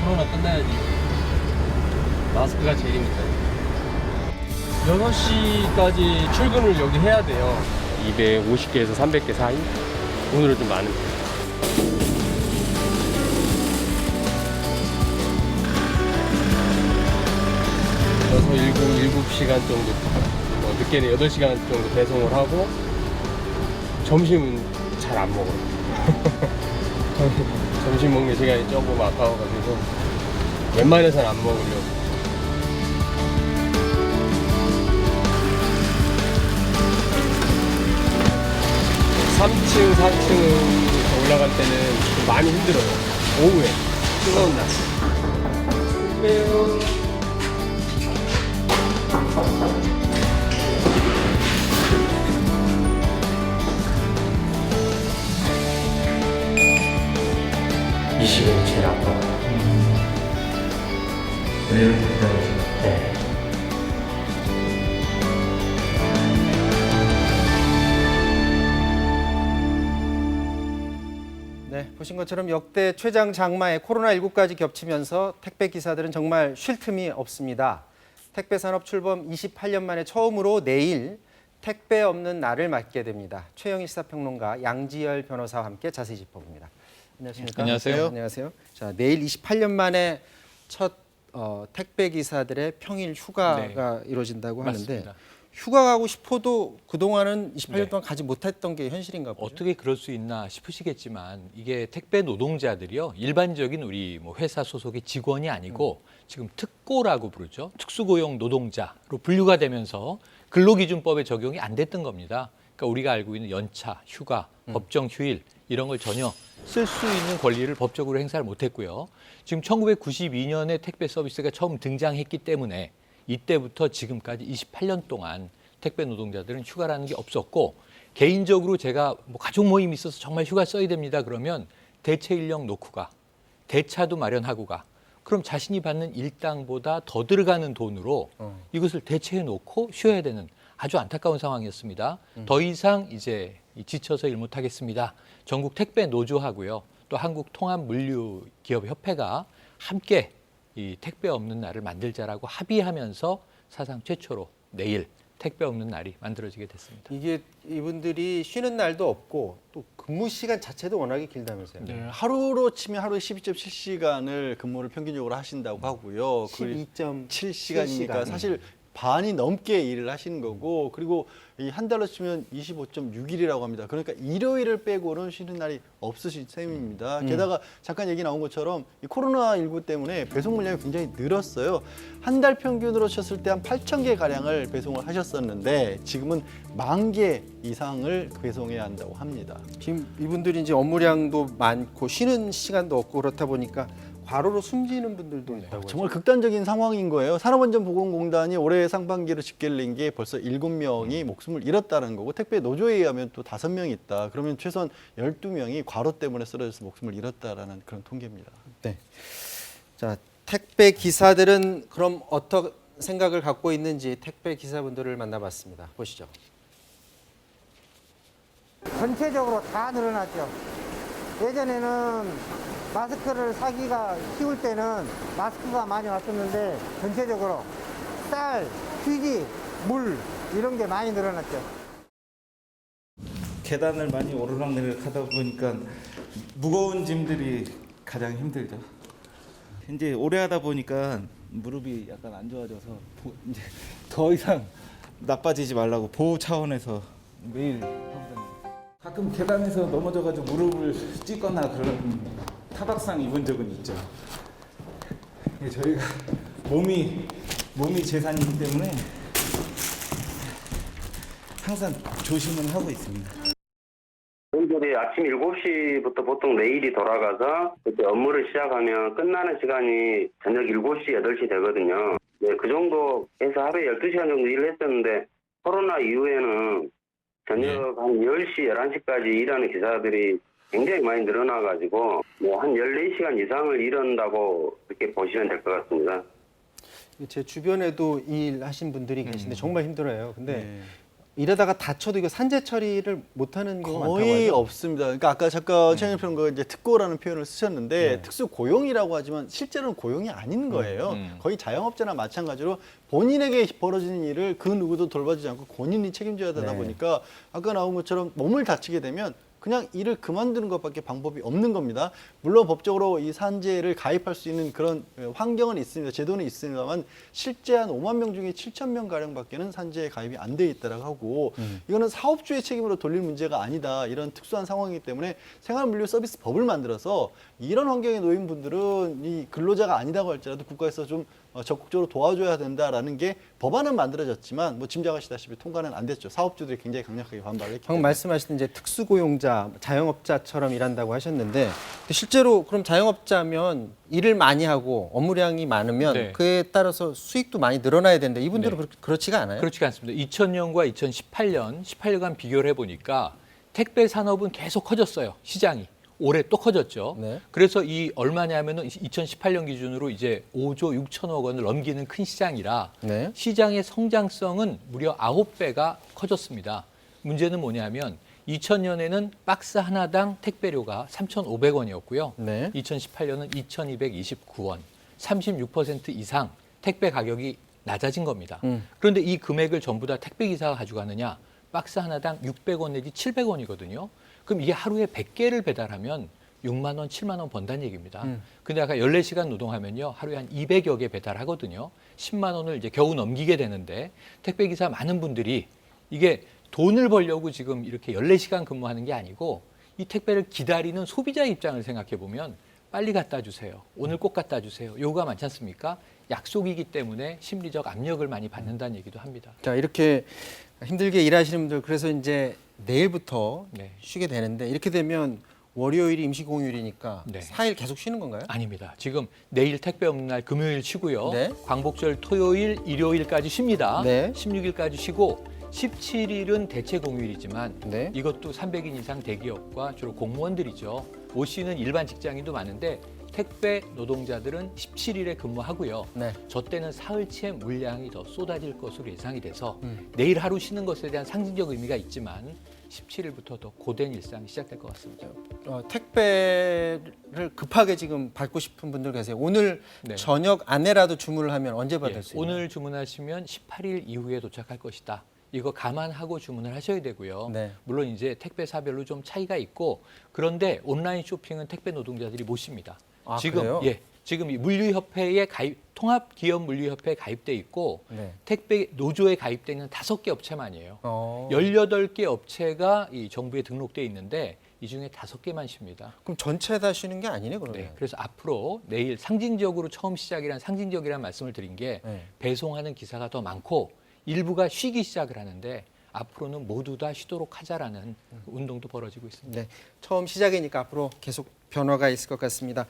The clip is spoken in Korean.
코로나 끝나야지. 마스크가 제일이니까. 6시까지 출근을 여기 해야 돼요. 250개에서 300개 사이? 오늘은 좀 많은 것 같아요. 그래서 7시간 정도, 늦게는 8시간 정도 배송을 하고, 점심은 잘 안 먹어요. 점심 먹는 시간이 조금 아까워가지고, 웬만해서는 안 먹으려고. 3층, 4층 올라갈 때는 좀 많이 힘들어요. 오후에. 뜨거운 날. 안녕하세요. 20은 제일 아파요. 내일 기다리세요. 네. 네, 보신 것처럼 역대 최장 장마에 코로나19까지 겹치면서 택배 기사들은 정말 쉴 틈이 없습니다. 택배 산업 출범 28년 만에 처음으로 내일 택배 없는 날을 맞게 됩니다. 최영일 시사평론가, 양지열 변호사와 함께 자세히 짚어봅니다. 안녕하십니까? 안녕하세요. 안녕하세요. 자, 내일 28년 만에 첫 택배 기사들의 평일 휴가가 이루어진다고 하는데 맞습니다. 휴가 가고 싶어도 그동안은 28년 네. 동안 가지 못했던 게 현실인가 보죠. 어떻게 그럴 수 있나 싶으시겠지만 이게 택배 노동자들이요. 일반적인 우리 뭐 회사 소속의 직원이 아니고 지금 특고라고 부르죠. 특수고용 노동자로 분류가 되면서 근로기준법에 적용이 안 됐던 겁니다. 그러니까 우리가 알고 있는 연차, 휴가, 법정 휴일 이런 걸 전혀 쓸 수 있는 권리를 법적으로 행사를 못했고요. 지금 1992년에 택배 서비스가 처음 등장했기 때문에 이때부터 지금까지 28년 동안 택배 노동자들은 휴가라는 게 없었고, 개인적으로 제가 뭐 가족 모임이 있어서 정말 휴가 써야 됩니다 그러면 대체 인력 놓고 가, 대차도 마련하고 가. 그럼 자신이 받는 일당보다 더 들어가는 돈으로 이것을 대체해 놓고 쉬어야 되는 아주 안타까운 상황이었습니다. 더 이상 이제 지쳐서 일 못하겠습니다. 전국 택배 노조하고요, 또 한국통합물류기업협회가 함께 이 택배 없는 날을 만들자라고 합의하면서 사상 최초로 내일 택배 없는 날이 만들어지게 됐습니다. 이게 이분들이 쉬는 날도 없고 또 근무 시간 자체도 워낙에 길다면서요. 네, 하루로 치면 하루에 12.7시간을 근무를 평균적으로 하신다고 하고요. 12.7시간. 사실 반이 넘게 일을 하시는 거고, 그리고 이 한 달로 치면 25.6일이라고 합니다. 그러니까 일요일을 빼고는 쉬는 날이 없으신 셈입니다. 게다가 잠깐 얘기 나온 것처럼 이 코로나19 때문에 배송 물량이 굉장히 늘었어요. 한 달 평균으로 쳤을 때 한 8,000개 가량을 배송을 하셨었는데 지금은 10,000개 이상을 배송해야 한다고 합니다. 지금 이분들이 이제 업무량도 많고 쉬는 시간도 없고 그렇다 보니까 과로로 숨지는 분들도 있다고 정말 극단적인 상황인 거예요. 산업안전보건공단이 올해 상반기로 집계를 낸 게 벌써 7명이 목숨을 잃었다는 거고, 택배 노조에 의하면 또 5명이 있다. 그러면 최소한 12명이 과로 때문에 쓰러져서 목숨을 잃었다라는 그런 통계입니다. 네. 자, 택배 기사들은 그럼 어떤 생각을 갖고 있는지 택배 기사분들을 만나봤습니다. 보시죠. 전체적으로 다 늘어났죠. 예전에는 마스크를 사기가 쉬울 때는 마스크가 많이 왔었는데 전체적으로 쌀, 휴지, 물 이런 게 많이 늘어났죠. 계단을 많이 오르락내리락 하다 보니까 무거운 짐들이 가장 힘들죠. 이제 오래 하다 보니까 무릎이 약간 안 좋아져서 이제 더 이상 나빠지지 말라고 보호 차원에서 매일 하고 다녀요. 가끔 계단에서 넘어져가지고 무릎을 찢거나 그런 타박상 입은 적은 있죠. 저희가 몸이 재산이기 때문에 항상 조심은 하고 있습니다. 분들이 아침 7시부터 보통 내일이 돌아가서 그때 업무를 시작하면 끝나는 시간이 저녁 7시, 8시 되거든요. 네, 그 정도 해서 하루에 12시간 정도 일을 했었는데 코로나 이후에는 저녁 한 10시, 11시까지 일하는 기사들이 굉장히 많이 늘어나가지고 뭐 한 14시간 이상을 일한다고 그렇게 보시면 될 것 같습니다. 제 주변에도 일하신 분들이 계신데 정말 힘들어요. 근데 이러다가 다쳐도 이거 산재 처리를 못하는 경우가 많다고 거의 하죠? 없습니다. 그러니까 아까 잠깐 최영일 평론가가 이제 특고라는 표현을 쓰셨는데 네. 특수 고용이라고 하지만 실제로는 고용이 아닌 거예요. 거의 자영업자나 마찬가지로 본인에게 벌어지는 일을 그 누구도 돌봐주지 않고 본인이 책임져야 되다 네. 보니까 아까 나온 것처럼 몸을 다치게 되면 그냥 일을 그만두는 것밖에 방법이 없는 겁니다. 물론 법적으로 이 산재를 가입할 수 있는 그런 환경은 있습니다. 제도는 있습니다만 실제 한 5만 명 중에 7천 명 가량밖에는 산재에 가입이 안 돼 있다라고 하고 이거는 사업주의 책임으로 돌릴 문제가 아니다. 이런 특수한 상황이기 때문에 생활물류서비스법을 만들어서 이런 환경에 놓인 분들은 이 근로자가 아니다고 할지라도 국가에서 좀 적극적으로 도와줘야 된다라는 게 법안은 만들어졌지만 뭐 짐작하시다시피 통과는 안 됐죠. 사업주들이 굉장히 강력하게 반발을 했기 방금 때문에. 말씀하신 이제 특수고용자, 자영업자처럼 일한다고 하셨는데 실제로 그럼 자영업자면 일을 많이 하고 업무량이 많으면 네. 그에 따라서 수익도 많이 늘어나야 되는데 이분들은 네. 그렇지가 않아요? 그렇지가 않습니다. 2000년과 18년간 비교를 해보니까 택배 산업은 계속 커졌어요. 시장이. 올해 또 커졌죠. 네. 그래서 이 얼마냐면은 2018년 기준으로 이제 5조 6천억 원을 넘기는 큰 시장이라 네. 시장의 성장성은 무려 9배가 커졌습니다. 문제는 뭐냐면 2000년에는 박스 하나당 택배료가 3,500원이었고요. 네. 2018년은 2,229원, 36% 이상 택배 가격이 낮아진 겁니다. 그런데 이 금액을 전부 다 택배 기사가 가져가느냐? 박스 하나당 600원 내지 700원이거든요. 그럼 이게 하루에 100개를 배달하면 6만 원, 7만 원 번다는 얘기입니다. 근데 아까 14시간 노동하면요. 하루에 한 200여 개 배달하거든요. 10만 원을 이제 겨우 넘기게 되는데 택배 기사 많은 분들이 이게 돈을 벌려고 지금 이렇게 14시간 근무하는 게 아니고 이 택배를 기다리는 소비자 입장을 생각해 보면 빨리 갖다 주세요. 오늘 꼭 갖다 주세요. 요구가 많지 않습니까? 약속이기 때문에 심리적 압력을 많이 받는다는 얘기도 합니다. 자, 이렇게 힘들게 일하시는 분들 그래서 이제 내일부터 네. 쉬게 되는데 이렇게 되면 월요일이 임시공휴일이니까 네. 4일 계속 쉬는 건가요? 아닙니다. 지금 내일 택배 없는 날 금요일 쉬고요. 네. 광복절 토요일, 일요일까지 쉽니다. 네. 16일까지 쉬고 17일은 대체 공휴일이지만 네. 이것도 300인 이상 대기업과 주로 공무원들이죠. 오 씨는 일반 직장인도 많은데 택배 노동자들은 17일에 근무하고요. 네. 저 때는 사흘치의 물량이 더 쏟아질 것으로 예상이 돼서 내일 하루 쉬는 것에 대한 상징적 의미가 있지만 17일부터 더 고된 일상이 시작될 것 같습니다. 택배를 급하게 지금 받고 싶은 분들 계세요. 오늘 네. 저녁 안에라도 주문을 하면 언제 받을 예, 수 있나요? 오늘 주문하시면 18일 이후에 도착할 것이다. 이거 감안하고 주문을 하셔야 되고요. 네. 물론 이제 택배사별로 좀 차이가 있고 그런데 온라인 쇼핑은 택배 노동자들이 못 쉽니다. 아, 지금 그래요? 지금 이 물류협회에 통합기업 물류협회에 가입돼 있고 네. 택배 노조에 가입돼 있는 5개 업체만이에요. 18개 업체가 이 정부에 등록돼 있는데 이 중에 5개만 쉽니다. 그럼 전체 다 쉬는 게 아니네 그러면. 네, 그래서 앞으로 내일 상징적으로 처음 상징적이라는 말씀을 드린 게 네. 배송하는 기사가 더 많고 일부가 쉬기 시작을 하는데 앞으로는 모두 다 쉬도록 하자라는 운동도 벌어지고 있습니다. 네. 처음 시작이니까 앞으로 계속 변화가 있을 것 같습니다.